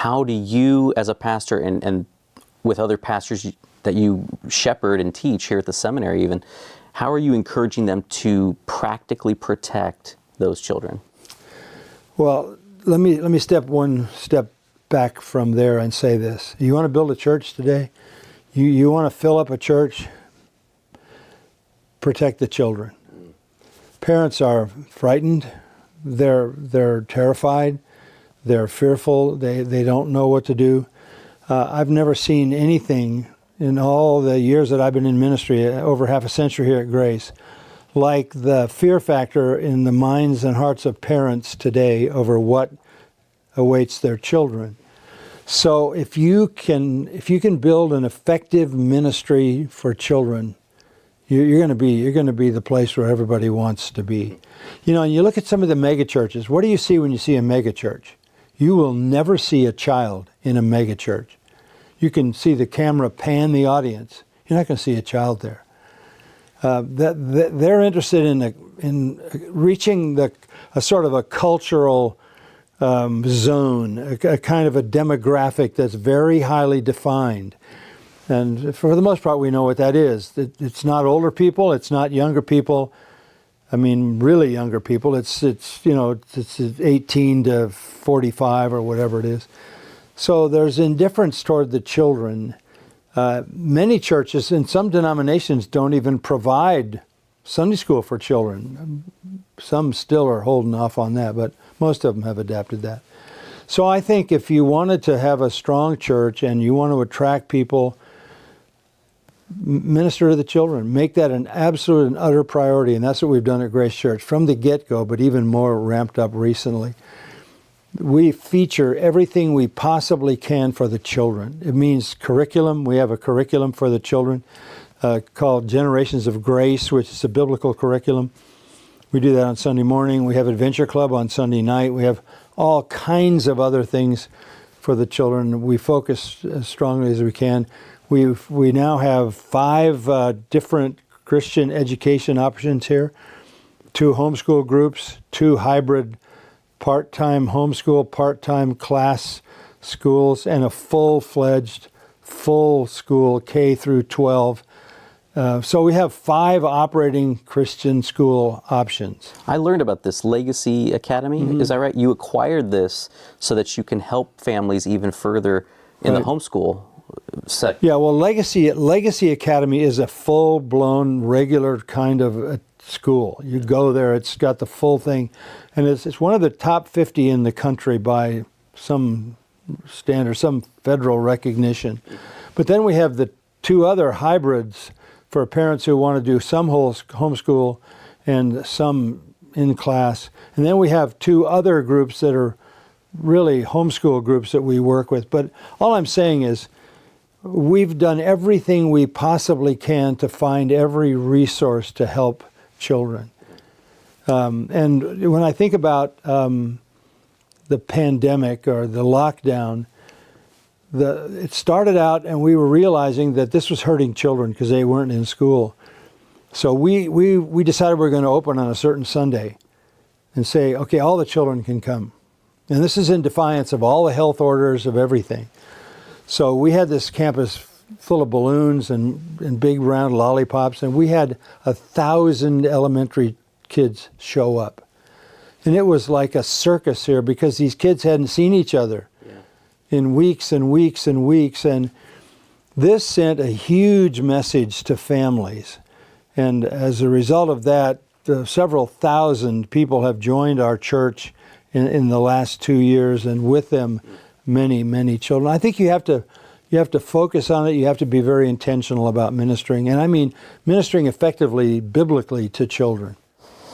how do you, as a pastor, and with other pastors that you shepherd and teach here at the seminary even, how are you encouraging them to practically protect those children? Well, let me step one step back from there and say this. You want to build a church today? You want to fill up a church? Protect the children. Parents are frightened. They're terrified. They're fearful. They don't know what to do. I've never seen anything in all the years that I've been in ministry, over half a century here at Grace, like the fear factor in the minds and hearts of parents today over what awaits their children. So if you can build an effective ministry for children, you're going to be the place where everybody wants to be. You know, and you look at some of the mega churches. What do you see when you see a mega church? You will never see a child in a mega church. You can see the camera pan the audience. You're not going to see a child there. They're interested in reaching a sort of a cultural zone, a kind of a demographic that's very highly defined. And for the most part, we know what that is. It's not older people. It's not younger people. I mean, really younger people. It's 18 to 45 or whatever it is. So there's indifference toward the children. Many churches and some denominations don't even provide Sunday school for children. Some still are holding off on that, but most of them have adapted that. So I think if you wanted to have a strong church and you want to attract people, minister to the children. Make that an absolute and utter priority, and that's what we've done at Grace Church from the get-go, but even more ramped up recently. We feature everything we possibly can for the children. It means curriculum. We have a curriculum for the children called Generations of Grace, which is a biblical curriculum. We do that on Sunday morning. We have Adventure Club on Sunday night. We have all kinds of other things for the children. We focus as strongly as we can. We now have 5 different Christian education options here, 2 homeschool groups, 2 hybrid part-time homeschool, part-time class schools, and a full-fledged, full school K through 12. So we have 5 operating Christian school options. I learned about this Legacy Academy. Mm-hmm. Is that right? You acquired this so that you can help families even further in the homeschool. Yeah, well, Legacy Academy is a full-blown, regular kind of school. You go there, it's got the full thing, and it's one of the top 50 in the country by some standard, some federal recognition. But then we have the 2 other hybrids for parents who want to do some homeschool and some in class. And then we have 2 other groups that are really homeschool groups that we work with. But all I'm saying is, we've done everything we possibly can to find every resource to help children. And when I think about the pandemic or the lockdown, it started out and we were realizing that this was hurting children because they weren't in school. So we decided we were going to open on a certain Sunday and say, okay, all the children can come. And this is in defiance of all the health orders of everything. So we had this campus full of balloons and big round lollipops, and we had 1,000 elementary kids show up. And it was like a circus here because these kids hadn't seen each other in weeks and weeks and weeks. And this sent a huge message to families. And as a result of that, several thousand people have joined our church in the last 2 years, and with them, many, many children. I think you have to focus on it. You have to be very intentional about ministering. And I mean ministering effectively, biblically to children.